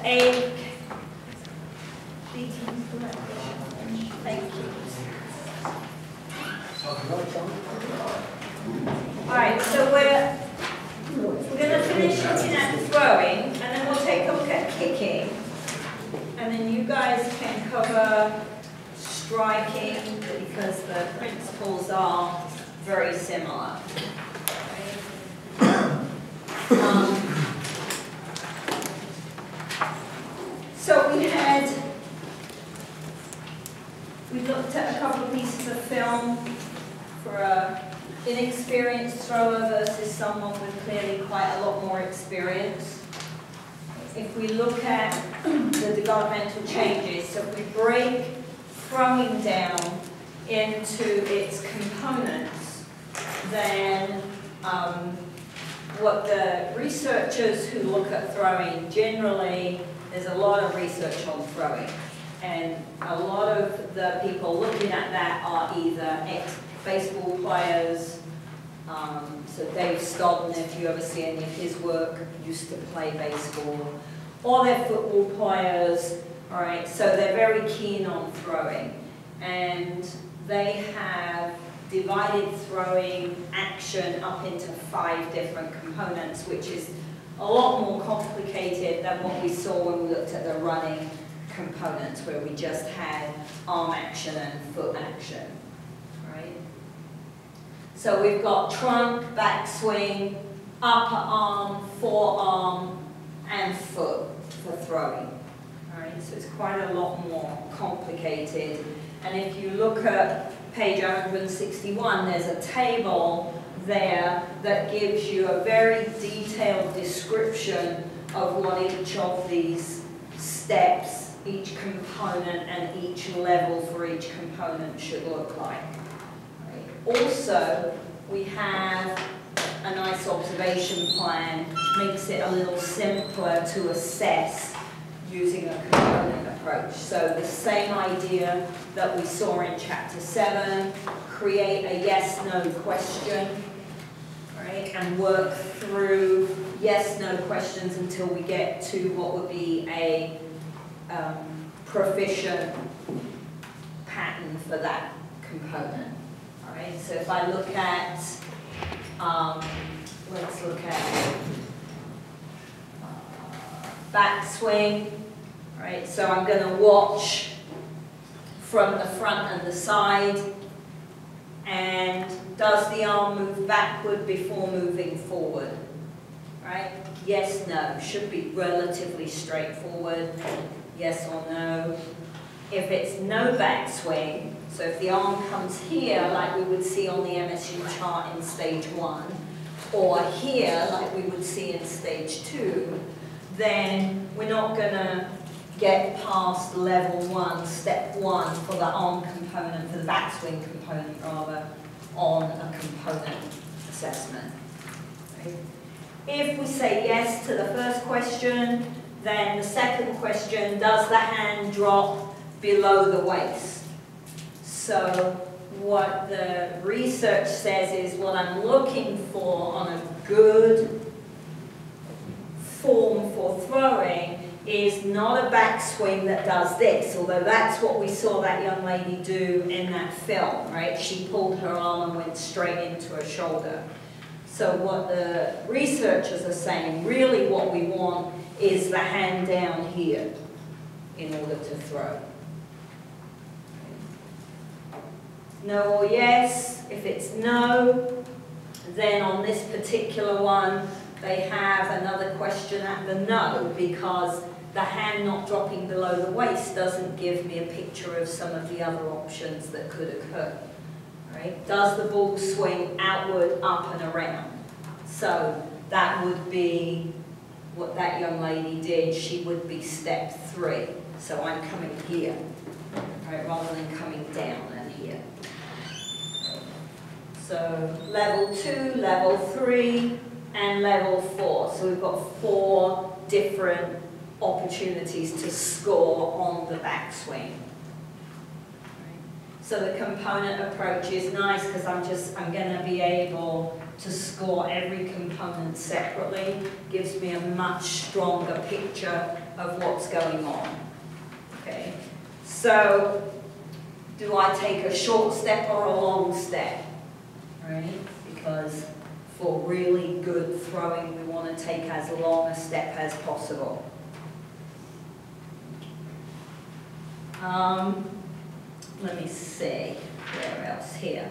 a... Thank you. Alright, so we're going to finish looking at throwing, and then we'll take a look at kicking. And then you guys can cover striking, because the principles are very similar. So we looked at a couple of pieces of film for an inexperienced thrower versus someone with clearly quite a lot more experience. If we look at the developmental changes, so if we break throwing down into its components, then what the researchers who look at throwing generally, there's a lot of research on throwing, and a lot of the people looking at that are either ex-baseball players, so Dave Stodden, if you ever see any of his work, used to play baseball, or they're football players, all right, so they're very keen on throwing, and they have divided throwing action up into 5 different components, which is a lot more complicated than what we saw when we looked at the running components, where we just had arm action and foot action, right? So we've got trunk, backswing, upper arm, forearm, and foot for throwing, all right? So it's quite a lot more complicated. And if you look at page 161, there's a table there that gives you a very detailed description of what each of these steps, each component, and each level for each component should look like. Right. Also, we have a nice observation plan, makes it a little simpler to assess using a component approach. So the same idea that we saw in chapter 7, create a yes-no question, right, and work through yes-no questions until we get to what would be a proficient pattern for that component. All right, so if I look at, let's look at backswing. Right, so I'm going to watch from the front and the side, and does the arm move backward before moving forward? Right? Yes, no. Should be relatively straightforward. Yes or no. If it's no backswing, so if the arm comes here like we would see on the MSU chart in stage 1, or here like we would see in stage 2, then we're not going to get past level 1, step 1 for the arm component, for the backswing component rather, on a component assessment. Right? If we say yes to the first question, then the second question, does the hand drop below the waist? So what the research says is what I'm looking for on a good form for throwing is not a backswing that does this, although that's what we saw that young lady do in that film, right? She pulled her arm and went straight into her shoulder. So what the researchers are saying, really what we want is the hand down here in order to throw. No or yes. If it's no, then on this particular one, they have another question at the no, because the hand not dropping below the waist doesn't give me a picture of some of the other options that could occur. Right? Does the ball swing outward, up and around? So that would be what that young lady did. She would be step 3. So I'm coming here, right, rather than coming down and here. So level 2, level 3, and level 4. So we've got 4 different opportunities to score on the backswing. So the component approach is nice because I'm going to be able to score every component separately. Gives me a much stronger picture of what's going on. Okay, so do I take a short step or a long step? Right? Because for really good throwing, we want to take as long a step as possible. Let me see, where else here?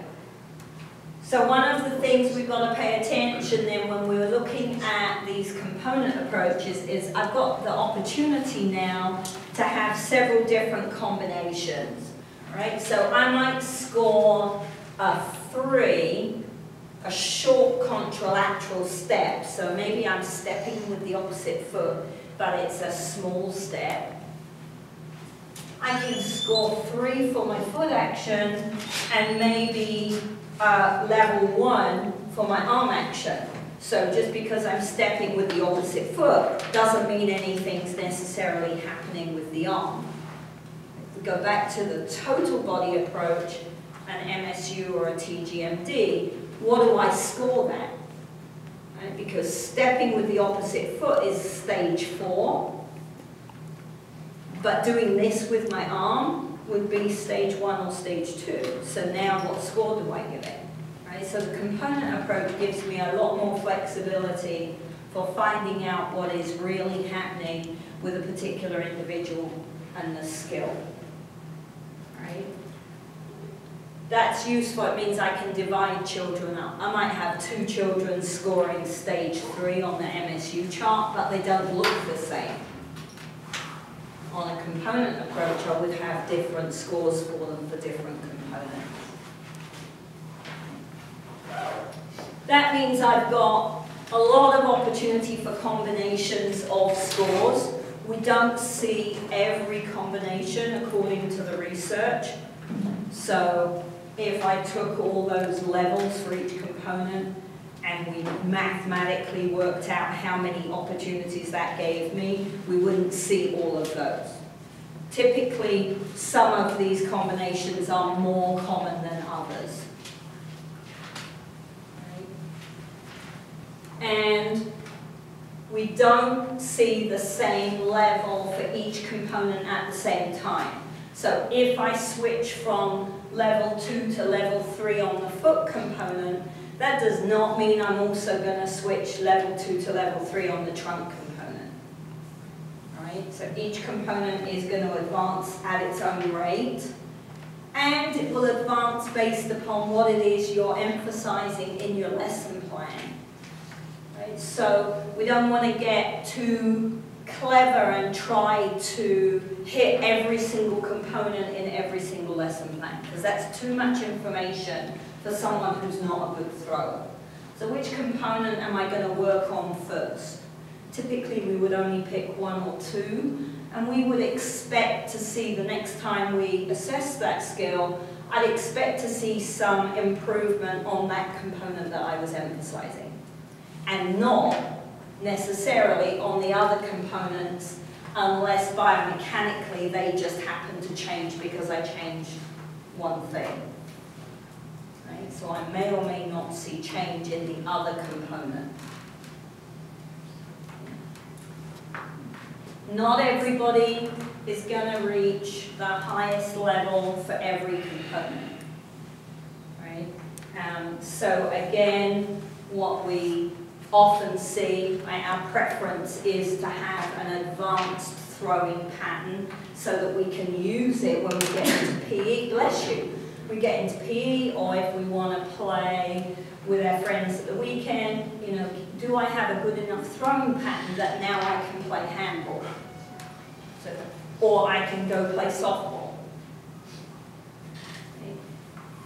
So one of the things we've got to pay attention then when we're looking at these component approaches is I've got the opportunity now to have several different combinations. Right? So I might score a 3, a short contralateral step. So maybe I'm stepping with the opposite foot, but it's a small step. I can score 3 for my foot action and maybe level 1 for my arm action. So just because I'm stepping with the opposite foot doesn't mean anything's necessarily happening with the arm. If we go back to the total body approach, an MSU or a TGMD, what do I score that? Right? Because stepping with the opposite foot is stage 4. But doing this with my arm would be stage 1 or stage 2. So now what score do I give it? Right? So the component approach gives me a lot more flexibility for finding out what is really happening with a particular individual and the skill. Right? That's useful. It means I can divide children up. I might have 2 children scoring stage 3 on the MSU chart, but they don't look the same. On a component approach, I would have different scores for them for different components. That means I've got a lot of opportunity for combinations of scores. We don't see every combination according to the research. So if I took all those levels for each component and we mathematically worked out how many opportunities that gave me, we wouldn't see all of those. Typically, some of these combinations are more common than others. Right? And we don't see the same level for each component at the same time. So if I switch from level 2 to level 3 on the foot component, that does not mean I'm also going to switch level 2 to level 3 on the trunk component. Right? So each component is going to advance at its own rate, and it will advance based upon what it is you're emphasizing in your lesson plan. Right? So we don't want to get too clever and try to hit every single component in every single lesson plan, because that's too much information for someone who's not a good thrower. So which component am I going to work on first? Typically we would only pick 1 or 2, and we would expect to see the next time we assess that skill, I'd expect to see some improvement on that component that I was emphasizing, and not necessarily on the other components unless biomechanically they just happen to change because I changed one thing. Right? So I may or may not see change in the other component. Not everybody is going to reach the highest level for every component. Right? So again, what we often see, our preference is to have an advanced throwing pattern so that we can use it when we get into PE, bless you, we get into PE, or if we want to play with our friends at the weekend, you know, do I have a good enough throwing pattern that now I can play handball? So, or I can go play softball. Okay.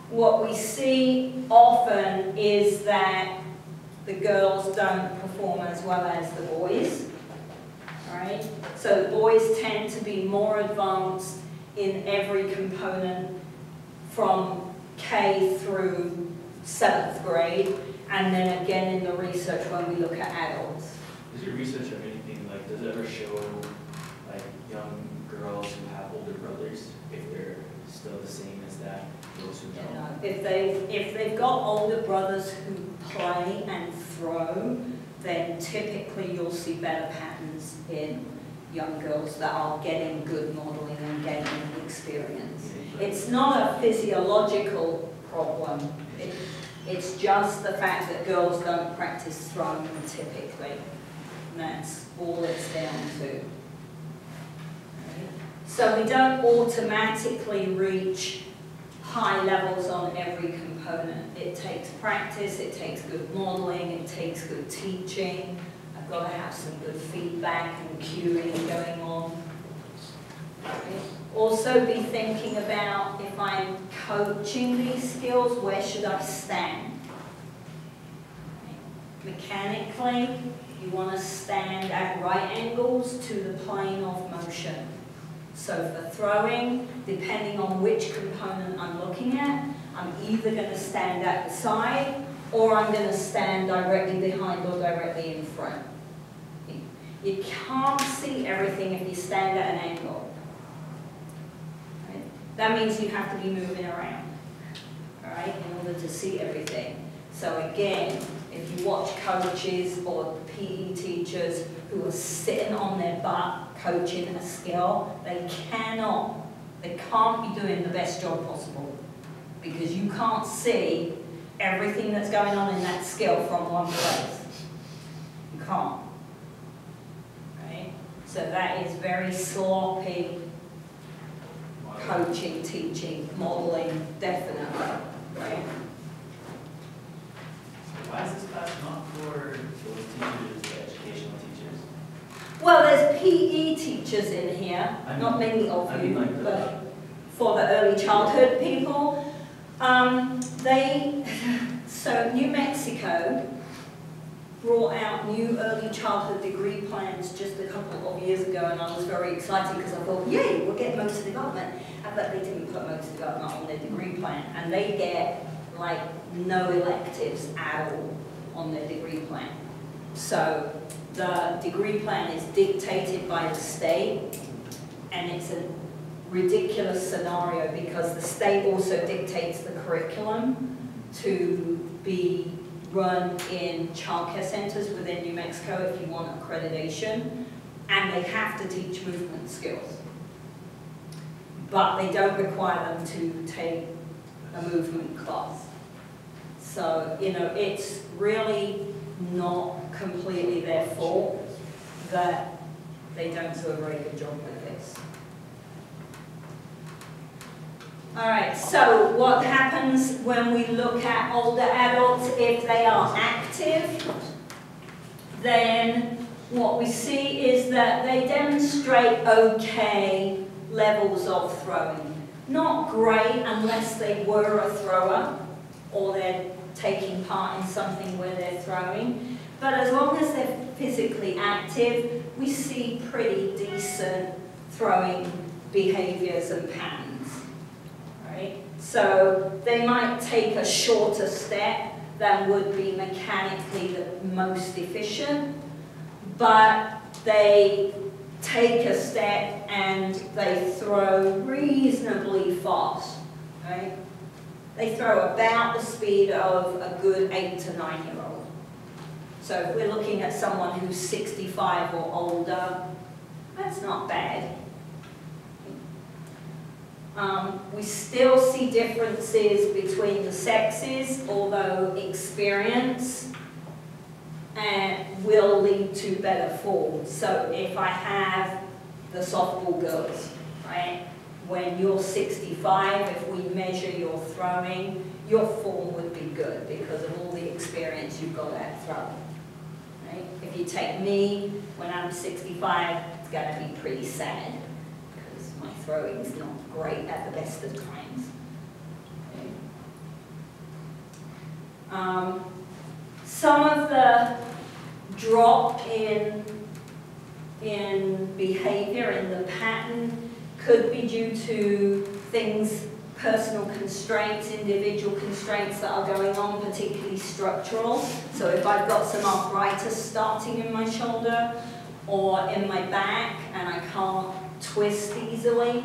What we see often is that the girls don't perform as well as the boys. Right? So the boys tend to be more advanced in every component from K through 7th grade, and then again in the research when we look at adults. Does your research have anything, like, does it ever show, like, young girls who have older brothers, if they're still the same as that, those who don't? You know, if they've got older brothers who play and throw, then typically you'll see better patterns in young girls that are getting good modeling and getting experience. It's not a physiological problem. It's just the fact that girls don't practice throwing typically. And that's all it's down to. So we don't automatically reach high levels on every component. It takes practice, it takes good modeling, it takes good teaching. I've got to have some good feedback and cueing going on. Also be thinking about, if I'm coaching these skills, where should I stand? Mechanically, you want to stand at right angles to the plane of motion. So for throwing, depending on which component I'm looking at, I'm either going to stand at the side, or I'm going to stand directly behind or directly in front. You can't see everything if you stand at an angle. Right? That means you have to be moving around, all right, in order to see everything. So again, if you watch coaches or PE teachers who are sitting on their butt coaching a skill, they can't be doing the best job possible, because you can't see everything that's going on in that skill from one place. You can't. Right? So that is very sloppy coaching, teaching, modeling, definitely. Right? Why is this class not for those teachers, the educational teachers? Well, there's PE teachers in here, not many of you, but for the early childhood people. So New Mexico brought out new early childhood degree plans just a couple of years ago, and I was very excited because I thought, yay, we'll get motor development. But they didn't put motor development on their degree plan, and they get like no electives at all on their degree plan. So the degree plan is dictated by the state, and it's a ridiculous scenario because the state also dictates the curriculum to be run in childcare centers within New Mexico if you want accreditation, and they have to teach movement skills. But they don't require them to take a movement class. So, you know, it's really not completely their fault that they don't do a very good job with this. All right, so what happens when we look at older adults? If they are active, then what we see is that they demonstrate okay levels of throwing. Not great unless they were a thrower or they're taking part in something where they're throwing. But as long as they're physically active, we see pretty decent throwing behaviors and patterns. Right? So they might take a shorter step than would be mechanically the most efficient, but they take a step and they throw reasonably fast. Right? They throw about the speed of a good 8 to 9-year-old. So if we're looking at someone who's 65 or older, that's not bad. We still see differences between the sexes, although experience will lead to better form. So if I have the softball girls, right? When you're 65, if we measure your throwing, your form would be good because of all the experience you've got at throwing. Right? If you take me, when I'm 65, it's going to be pretty sad because my throwing's not great at the best of times. Okay. Some of the drop in behavior, in the pattern, could be due to things, personal constraints, individual constraints that are going on, particularly structural. So if I've got some arthritis starting in my shoulder or in my back and I can't twist easily,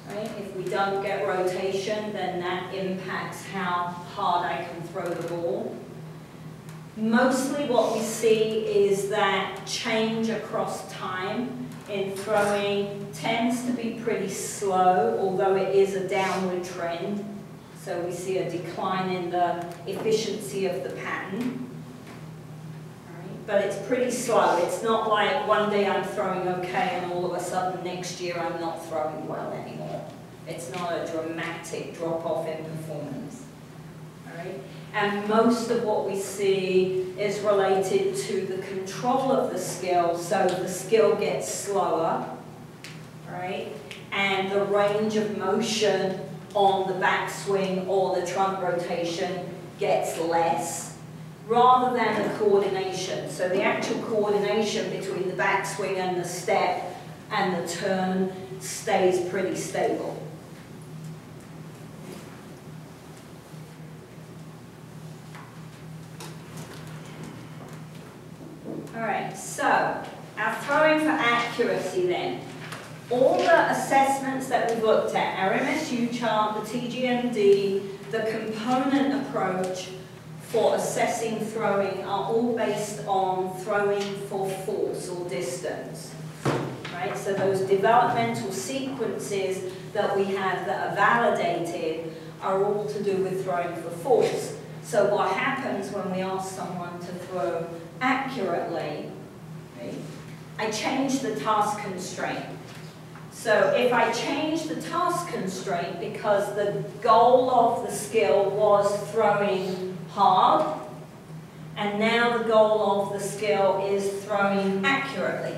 right? If we don't get rotation, then that impacts how hard I can throw the ball. Mostly what we see is that change across time in throwing tends to be pretty slow, although it is a downward trend. So we see a decline in the efficiency of the pattern. But it's pretty slow. It's not like one day I'm throwing okay and all of a sudden next year I'm not throwing well anymore. It's not a dramatic drop-off in performance. All right? And most of what we see is related to the control of the skill, so the skill gets slower, right? And the range of motion on the backswing or the trunk rotation gets less, rather than the coordination. So the actual coordination between the backswing and the step and the turn stays pretty stable. Alright, so our throwing for accuracy then. All the assessments that we've looked at, our MSU chart, the TGMD, the component approach for assessing throwing are all based on throwing for force or distance. Right? So those developmental sequences that we have that are validated are all to do with throwing for force. So what happens when we ask someone to throw accurately, right? I change the task constraint. So if I change the task constraint because the goal of the skill was throwing hard, and now the goal of the skill is throwing accurately.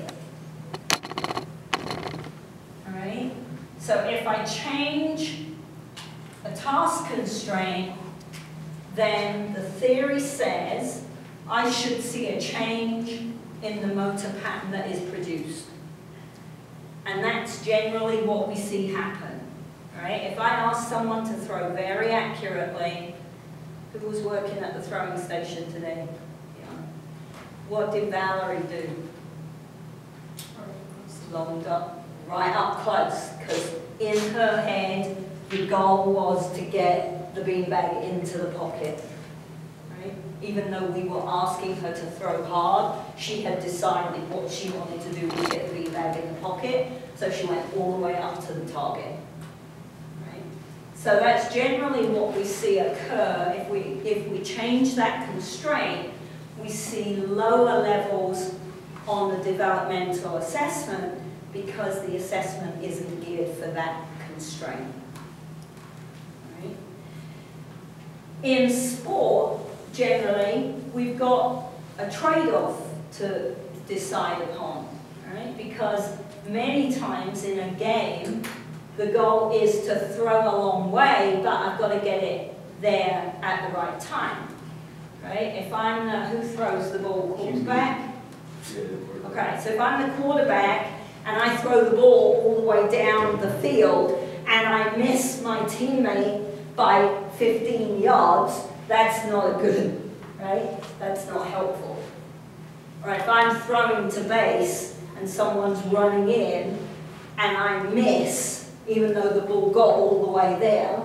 All right? So if I change a task constraint, then the theory says I should see a change in the motor pattern that is produced. And that's generally what we see happen. Right? If I ask someone to throw very accurately, who was working at the throwing station today? Yeah. What did Valerie do? Longed up, right up close, because in her head, the goal was to get the beanbag into the pocket. Right? Even though we were asking her to throw hard, she had decided what she wanted to do was get the beanbag in the pocket, so she went all the way up to the target. Right? So that's generally what we see occur. If we change that constraint, we see lower levels on the developmental assessment because the assessment isn't geared for that constraint. Right? In sport, generally, we've got a trade-off to decide upon, right? Because many times in a game, the goal is to throw a long way, but I've got to get it there at the right time, right? If I'm who throws the ball, quarterback? Okay, so if I'm the quarterback and I throw the ball all the way down the field and I miss my teammate by 15 yards, that's not good, right? That's not helpful. Or if I'm throwing to base and someone's running in and I miss, even though the ball got all the way there,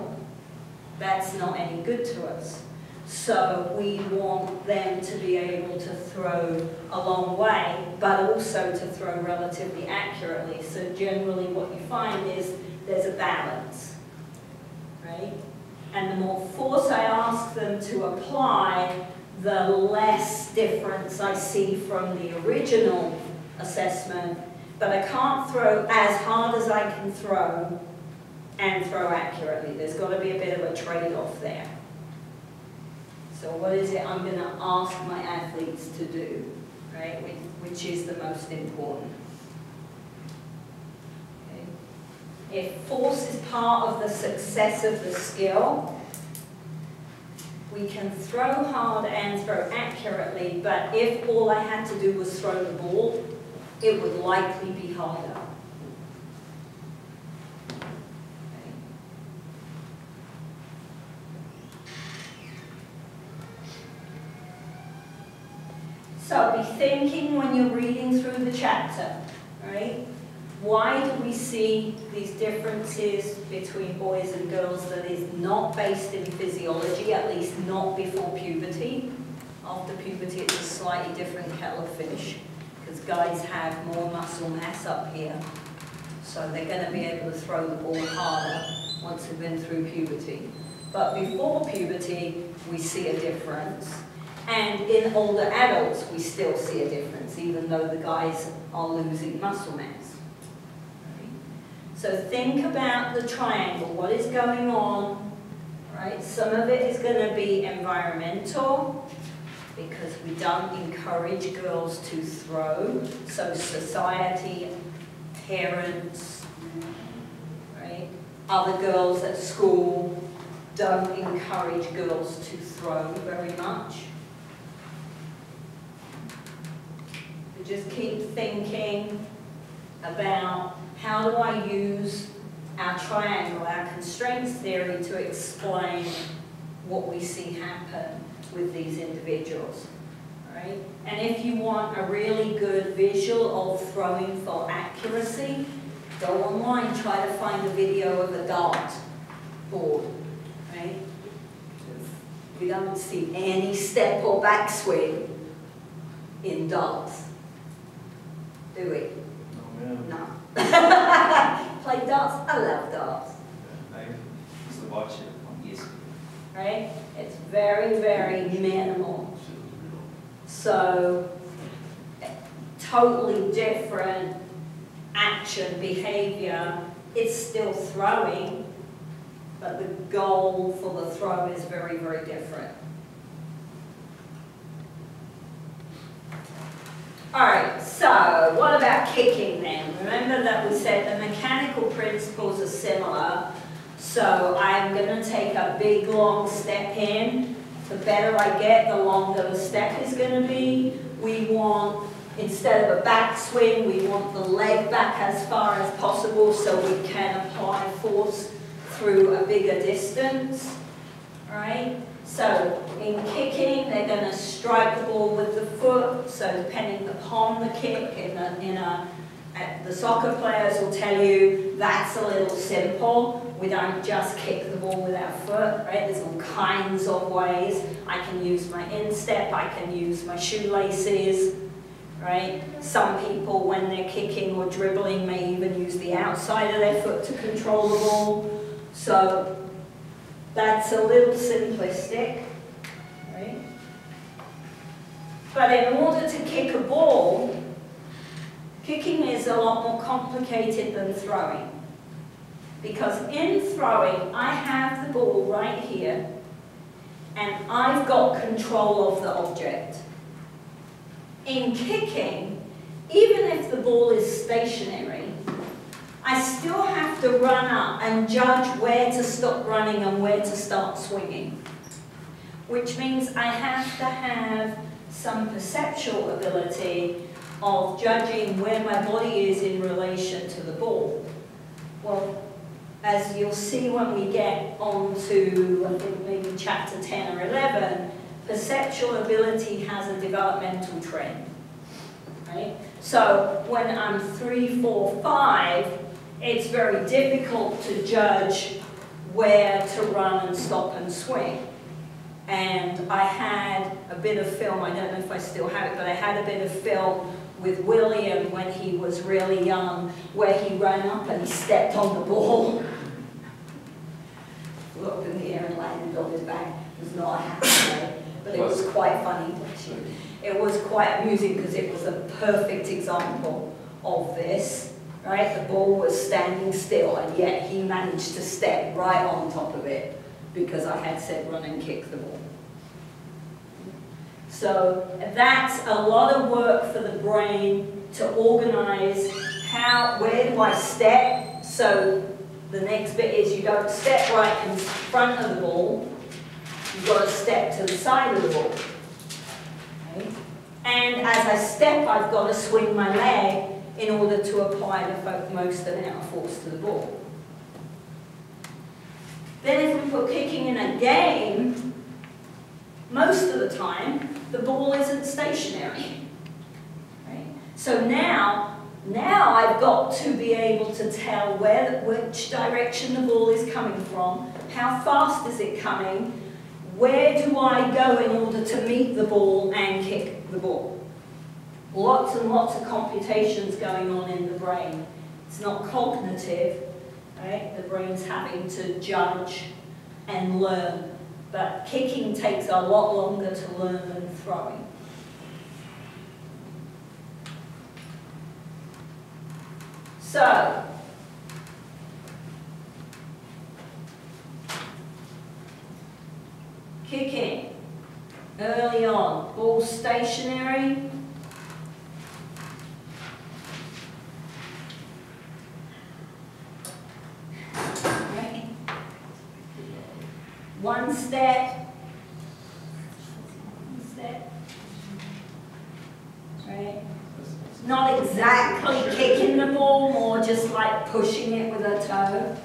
that's not any good to us. So we want them to be able to throw a long way, but also to throw relatively accurately. So generally what you find is there's a balance, right? And the more force I ask them to apply, the less difference I see from the original assessment, but I can't throw as hard as I can throw and throw accurately. There's got to be a bit of a trade-off there. So what is it I'm going to ask my athletes to do, right? Which is the most important. Okay. If force is part of the success of the skill, we can throw hard and throw accurately, but if all I had to do was throw the ball, it would likely be harder. So be thinking when you're reading through the chapter, right? Why do we see these differences between boys and girls that is not based in physiology, at least not before puberty? After puberty, it's a slightly different kettle of fish, because guys have more muscle mass up here. So they're going to be able to throw the ball harder once they've been through puberty. But before puberty, we see a difference. And in older adults, we still see a difference, even though the guys are losing muscle mass. Right? So think about the triangle. What is going on? Right? Some of it is going to be environmental, because we don't encourage girls to throw. So society, parents, right? Other girls at school don't encourage girls to throw very much. Just keep thinking about how do I use our triangle, our constraints theory, to explain what we see happen with these individuals. Right? And if you want a really good visual of throwing for accuracy, go online, try to find a video of a dart board. Right? We don't see any step or backswing in darts. Do we? No. Play darts? I love darts. I used to watch it on ESPN. Right? It's very, very minimal. So, totally different action, behavior. It's still throwing, but the goal for the throw is very, very different. Alright, so what about kicking then? Remember that we said the mechanical principles are similar. So I'm going to take a big long step in. The better I get, the longer the step is going to be. We want, instead of a backswing, we want the leg back as far as possible so we can apply force through a bigger distance. Alright? So in kicking, they're going to strike the ball with the foot. So depending upon the kick, the soccer players will tell you that's a little simple. We don't just kick the ball with our foot, right? There's all kinds of ways. I can use my instep, I can use my shoelaces, right? Some people, when they're kicking or dribbling, may even use the outside of their foot to control the ball. So that's a little simplistic, right? But in order to kick a ball, kicking is a lot more complicated than throwing. Because in throwing, I have the ball right here, and I've got control of the object. In kicking, even if the ball is stationary, I still have to run up and judge where to stop running and where to start swinging. Which means I have to have some perceptual ability of judging where my body is in relation to the ball. Well, as you'll see when we get on to, I think maybe chapter 10 or 11, perceptual ability has a developmental trend. Right? So when I'm 3, 4, 5, it's very difficult to judge where to run and stop and swing. And I had a bit of film, I don't know if I still have it, but I had a bit of film with William when he was really young, where he ran up and he stepped on the ball. Looked in the air and landed on his back. It was not a happy day, but it was quite funny. It was quite amusing because it was a perfect example of this. Right? The ball was standing still, and yet he managed to step right on top of it because I had said run and kick the ball. So that's a lot of work for the brain to organize where do I step. So the next bit is you don't step right in front of the ball, you've got to step to the side of the ball. Okay? And as I step, I've got to swing my leg in order to apply the most amount of force to the ball. Then if we put kicking in a game, most of the time, the ball isn't stationary. Right? So now I've got to be able to tell which direction the ball is coming from, how fast is it coming, where do I go in order to meet the ball and kick the ball. lots and lots of computations going on in the brain. It's not cognitive, right? The brain's having to judge and learn. But kicking takes a lot longer to learn than throwing. So, kicking early on, ball stationary. Right. One step. Right. Not exactly kicking the ball, more just like pushing it with a toe.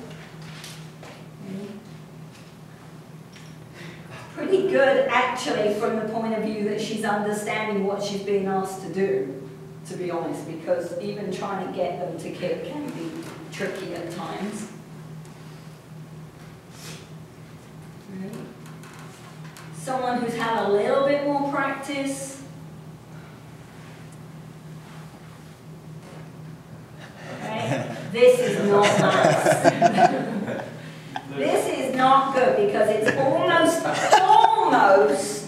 Pretty good, actually, from the point of view that she's understanding what she's being asked to do, to be honest, because even trying to get them to kick can be tricky at times. Right. Someone who's had a little bit more practice. Right. This is not nice. This is not good because it's almost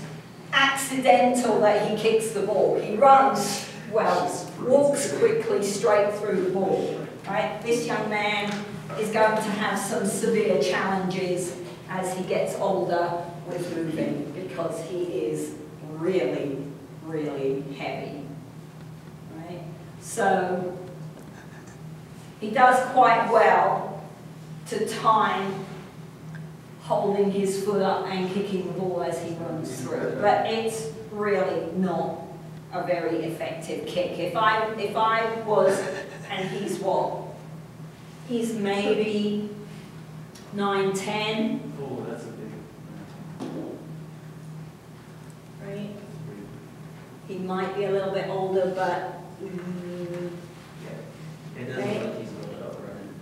accidental that he kicks the ball. He runs well, walks quickly straight through the ball. Right? This young man is going to have some severe challenges as he gets older with moving because he is really, really heavy. Right? So he does quite well to time holding his foot up and kicking the ball as he runs through. But it's really not a very effective kick. If I was, and he's what? He's maybe 9, 10. Oh, that's a big. Right? He might be a little bit older, but Yeah. It doesn't look like he's going up running.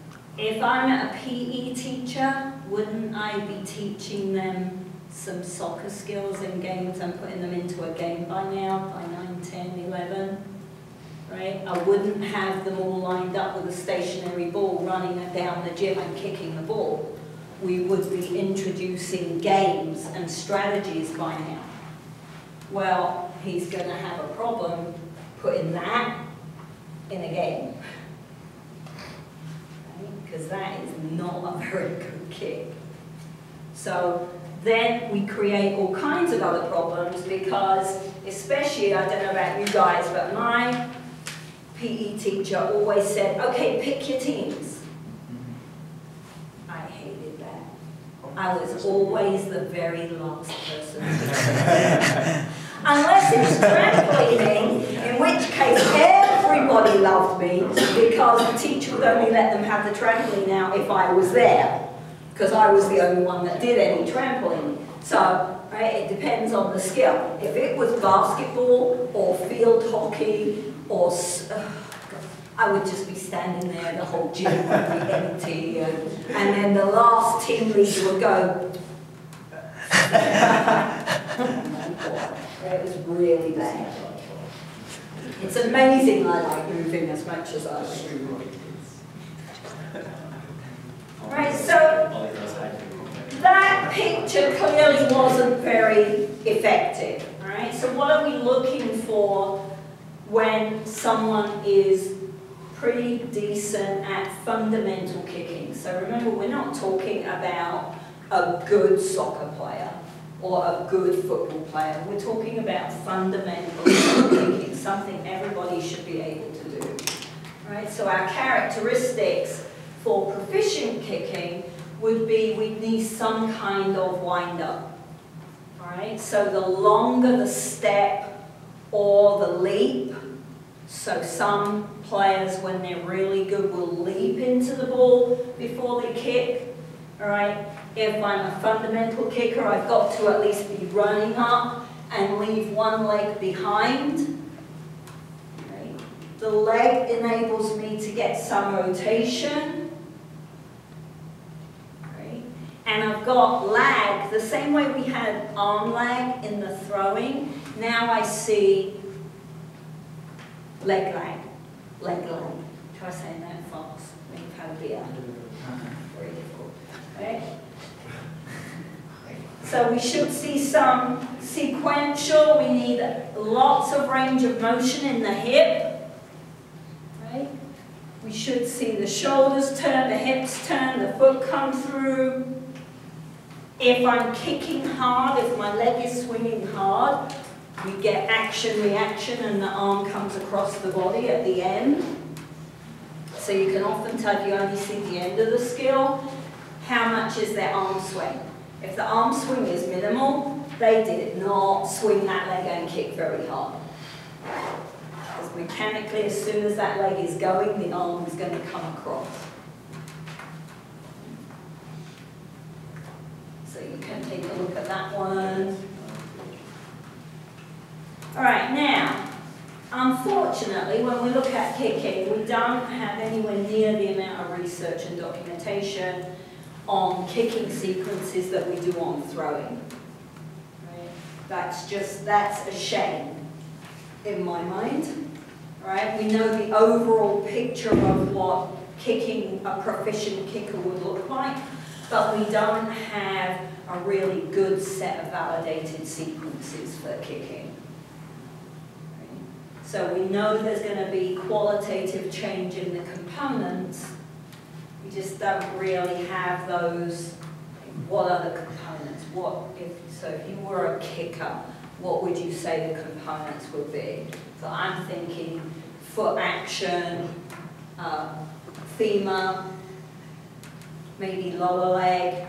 if I'm a PE teacher, wouldn't I be teaching them some soccer skills and games and putting them into a game by now, by 9, 10, 11? Right? I wouldn't have them all lined up with a stationary ball running down the gym and kicking the ball. We would be introducing games and strategies by now. Well, he's going to have a problem putting that in a game. Because that is not a very good kick. So then we create all kinds of other problems because, especially, I don't know about you guys, but my PE teacher always said, okay, pick your teams. I hated that. I was always the very last person. Unless it's trampolining, in which case everybody loved me because the teacher would only let them have the trampoline out if I was there, because I was the only one that did any trampoline. So, right, it depends on the skill. If it was basketball or field hockey or I would just be standing there, the whole gym would be empty, and then the last team leader would go. It was really bad. It's amazing I like moving as much as I do. Right, so that picture clearly wasn't very effective. Right, so what are we looking for when someone is pretty decent at fundamental kicking? So remember, we're not talking about a good soccer player or a good football player. We're talking about fundamental kicking, something everybody should be able to do. Right? So our characteristics for proficient kicking would be we'd need some kind of wind-up. Right? So the longer the step or the leap, so some players, when they're really good, will leap into the ball before they kick. All right? If I'm a fundamental kicker, I've got to at least be running up and leave one leg behind. Right? The leg enables me to get some rotation. Right? And I've got lag, the same way we had arm lag in the throwing. Now I see leg lag, leg lag. Try saying that fast when you've had a beer. Very difficult. Okay? So we should see some sequential. We need lots of range of motion in the hip. Right? We should see the shoulders turn, the hips turn, the foot come through. If I'm kicking hard, if my leg is swinging hard, we get action-reaction and the arm comes across the body at the end. So you can often tell if you only see the end of the skill, how much is their arm swing. If the arm swing is minimal, they did not swing that leg and kick very hard. Because mechanically, as soon as that leg is going, the arm is going to come across. So you can take a look at that one. All right, now, unfortunately, when we look at kicking, we don't have anywhere near the amount of research and documentation on kicking sequences that we do on throwing. Right? That's a shame in my mind. Right? We know the overall picture of what kicking a proficient kicker would look like, but we don't have a really good set of validated sequences for kicking. Right? So we know there's going to be qualitative change in the components. We just don't really have those. What are the components? If you were a kicker, what would you say the components would be? So I'm thinking foot action, femur, maybe lower leg,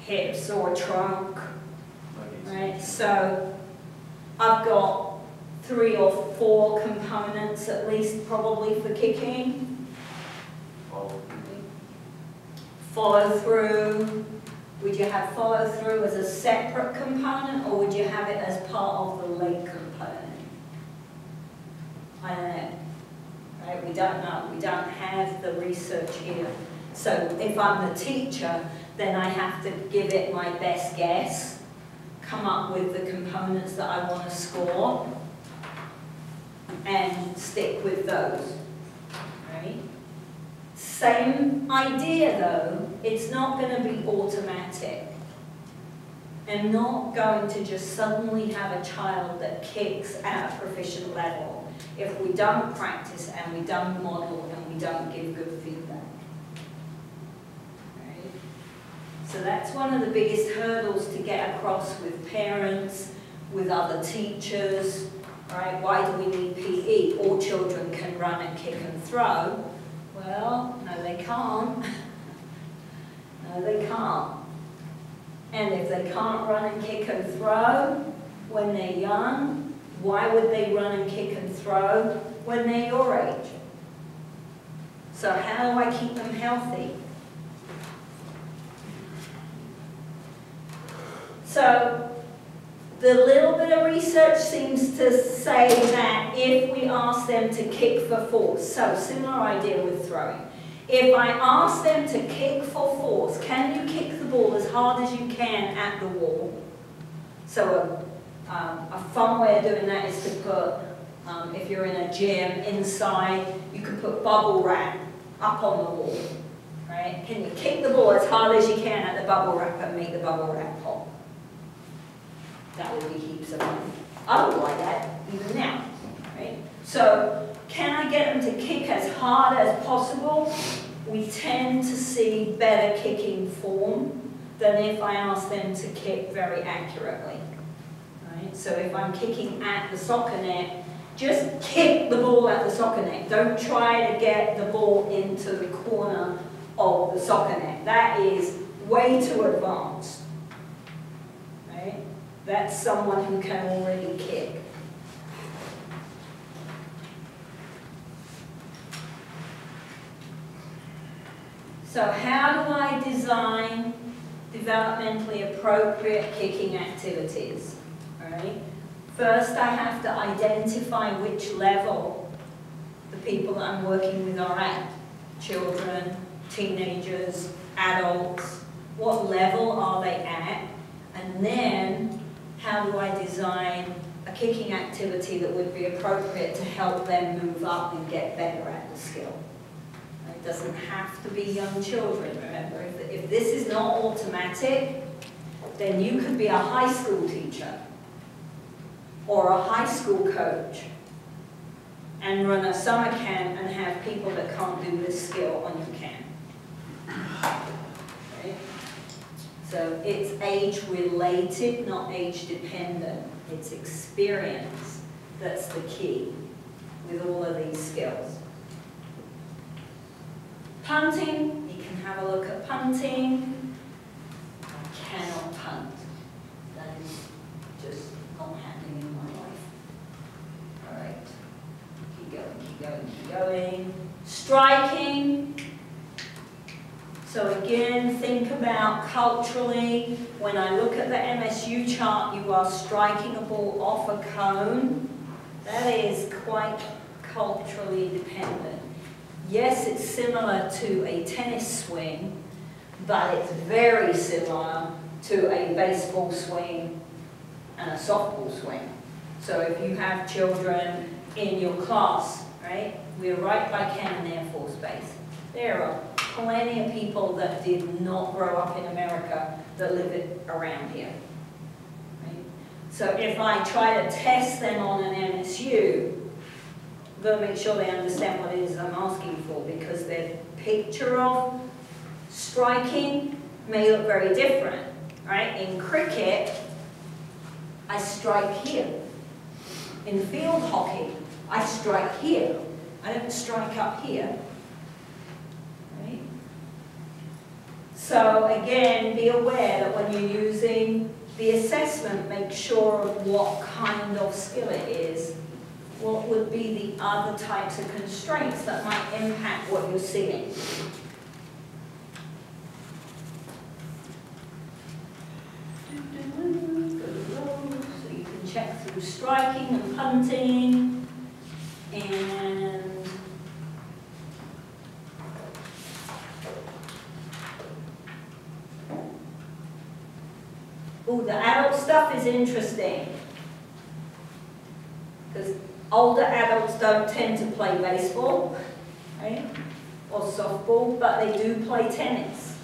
hips or trunk. Right? So I've got 3 or 4 components at least probably for kicking. Follow through. Would you have follow through as a separate component, or would you have it as part of the leg component? I don't know. Right? We don't know. We don't have the research here. So if I'm the teacher, then I have to give it my best guess, come up with the components that I want to score, and stick with those. Right? Same idea though, it's not going to be automatic. I'm not going to just suddenly have a child that kicks at a proficient level if we don't practice and we don't model and we don't give good feedback. Right? So that's one of the biggest hurdles to get across with parents, with other teachers. Right? Why do we need PE? All children can run and kick and throw. Well, no they can't. No they can't. And if they can't run and kick and throw when they're young, why would they run and kick and throw when they're your age? So how do I keep them healthy? So the little bit of research seems to say that if we ask them to kick for force, so similar idea with throwing. If I ask them to kick for force, can you kick the ball as hard as you can at the wall? So a fun way of doing that is to put, if you're in a gym inside, you can put bubble wrap up on the wall. Right? Can you kick the ball as hard as you can at the bubble wrap and make the bubble wrap pop? That would be heaps of fun. I would like that even now. Right? So can I get them to kick as hard as possible? We tend to see better kicking form than if I ask them to kick very accurately. Right? So if I'm kicking at the soccer net, just kick the ball at the soccer net. Don't try to get the ball into the corner of the soccer net. That is way too advanced. Right? That's someone who can already kick. So how do I design developmentally appropriate kicking activities? Right? First, I have to identify which level the people that I'm working with are at. Children, teenagers, adults. What level are they at? And then, how do I design a kicking activity that would be appropriate to help them move up and get better at the skill. It doesn't have to be young children, remember. If this is not automatic, then you could be a high school teacher or a high school coach and run a summer camp and have people that can't do this skill on your camp. Okay? So it's age-related, not age-dependent. It's experience that's the key with all of these skills. Punting, you can have a look at punting. I cannot punt. That is just not happening in my life. All right. Keep going, keep going, keep going. Striking. So again, think about culturally, when I look at the MSU chart, you are striking a ball off a cone. That is quite culturally dependent. Yes, it's similar to a tennis swing, but it's very similar to a baseball swing and a softball swing. So if you have children in your class, right, we're right by Cannon Air Force Base. There are plenty of people that did not grow up in America that live around here. Right? So if I try to test them on an MSU, I've got to make sure they understand what it is I'm asking for, because their picture of striking may look very different. Right? In cricket, I strike here. In field hockey, I strike here. I don't strike up here. Right? So again, be aware that when you're using the assessment, make sure of what kind of skill it is. What would be the other types of constraints that might impact what you're seeing? So you can check through striking and punting, and oh, the adult stuff is interesting, because older adults don't tend to play baseball, right, or softball, but they do play tennis.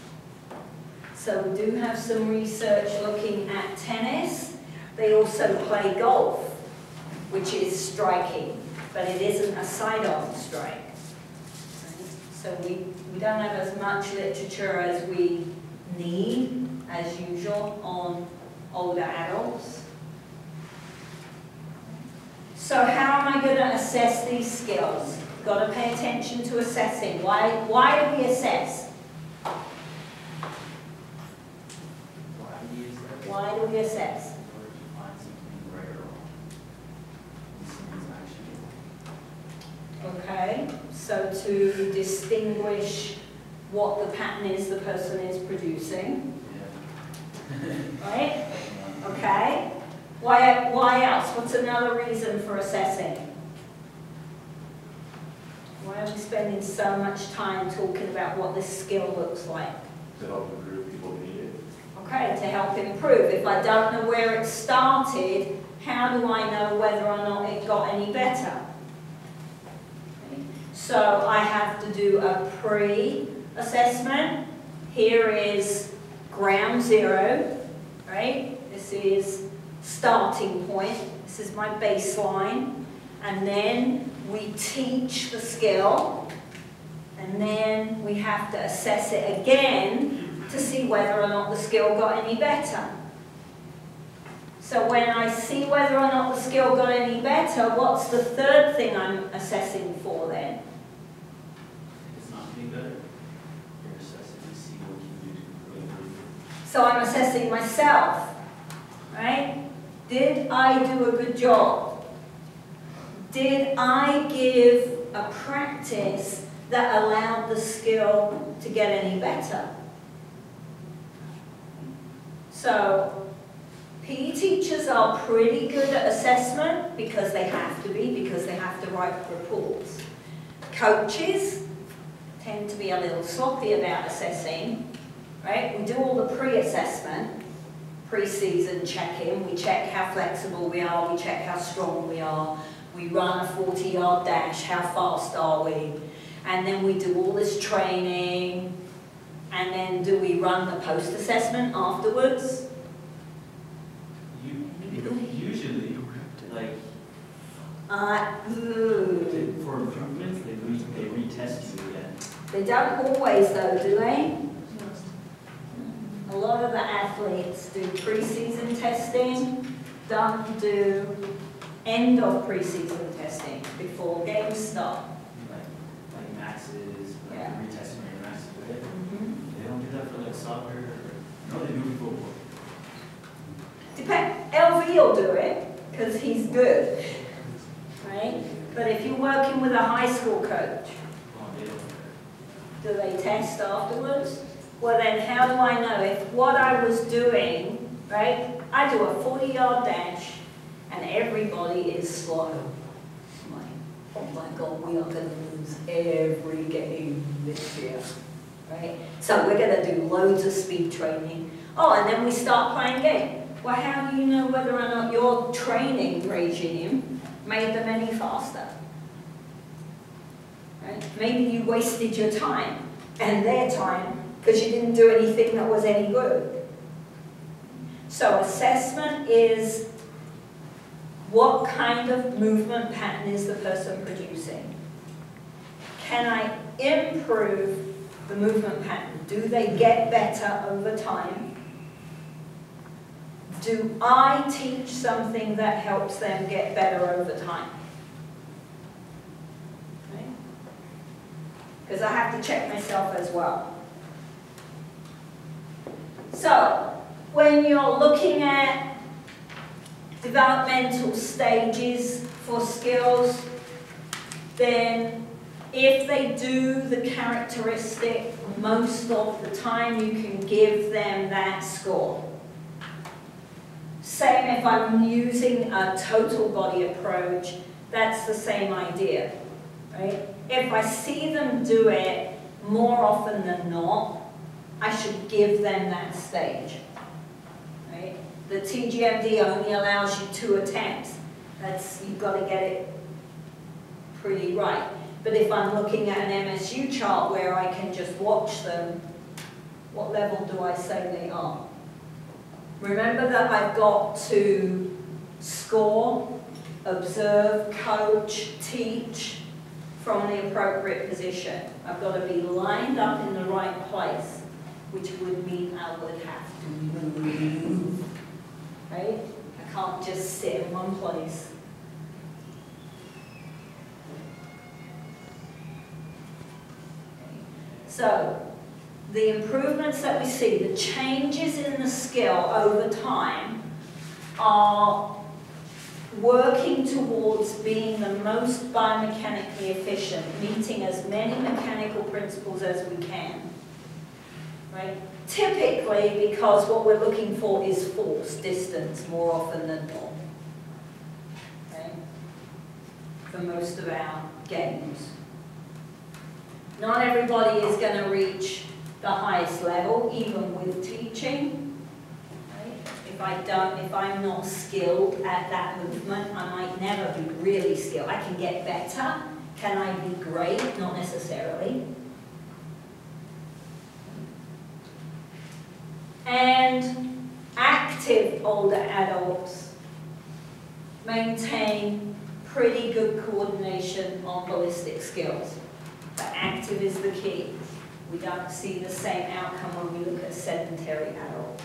So we do have some research looking at tennis. They also play golf, which is striking, but it isn't a sidearm strike. Right? So we don't have as much literature as we need, as usual, on older adults. So how am I going to assess these skills? Got to pay attention to assessing. Why do we assess? Why do we assess? Okay, so to distinguish what the pattern is the person is producing. Right? Okay. Why else? What's another reason for assessing? Why are we spending so much time talking about what this skill looks like? To help improve people who need it. Okay, to help improve. If I don't know where it started, how do I know whether or not it got any better? Okay. So I have to do a pre-assessment. Here is ground zero, right? This is starting point. This is my baseline. And then we teach the skill. And then we have to assess it again to see whether or not the skill got any better. So when I see whether or not the skill got any better, what's the third thing I'm assessing for then? If it's not any better, you're assessing to see what you do to improve. So I'm assessing myself, right? Did I do a good job? Did I give a practice that allowed the skill to get any better? So PE teachers are pretty good at assessment because they have to be, because they have to write reports. Coaches tend to be a little sloppy about assessing, right? We do all the pre-assessment, pre-season check-in. We check how flexible we are, we check how strong we are. We run a 40-yard dash, how fast are we? And then we do all this training. And then do we run the post-assessment afterwards? Usually, like, for improvements, they retest you again. They don't always though, do they? A lot of the athletes do pre-season testing, don't do end of pre-season testing before games start. Like maxes, like Yeah. retesting your maxes with it. They don't do that for like soccer or, no, they do it for football. LV will do it, because he's good, right? But if you're working with a high school coach, Oh, they don't. do they test afterwards? Well then, how do I know if what I was doing, right? I do a 40-yard dash, and everybody is slow. I'm like, oh my God, we are going to lose every game this year, right? So we're going to do loads of speed training. Oh, and then we start playing game. Well, how do you know whether or not your training regime made them any faster? Right? Maybe you wasted your time and their time because you didn't do anything that was any good. So assessment is what kind of movement pattern is the person producing? Can I improve the movement pattern? Do they get better over time? Do I teach something that helps them get better over time? Because I have to check myself as well. So, when you're looking at developmental stages for skills, then if they do the characteristic most of the time, you can give them that score. Same if I'm using a total body approach, that's the same idea, right? If I see them do it more often than not, I should give them that stage, right? The TGMD only allows you 2 attempts. You've got to get it pretty right. But if I'm looking at an MSU chart where I can just watch them, what level do I say they are? Remember that I've got to score, observe, coach, teach from the appropriate position. I've got to be lined up in the right place, which would mean I would have to move, right? I can't just sit in one place. So, the improvements that we see, the changes in the skill over time are working towards being the most biomechanically efficient, meeting as many mechanical principles as we can, right? Typically, because what we're looking for is force, distance, more often than not, right? For most of our games. Not everybody is going to reach the highest level, even with teaching. Right? If I'm not skilled at that movement, I might never be really skilled. I can get better. Can I be great? Not necessarily. And active older adults maintain pretty good coordination on ballistic skills. But active is the key. We don't see the same outcome when we look at sedentary adults.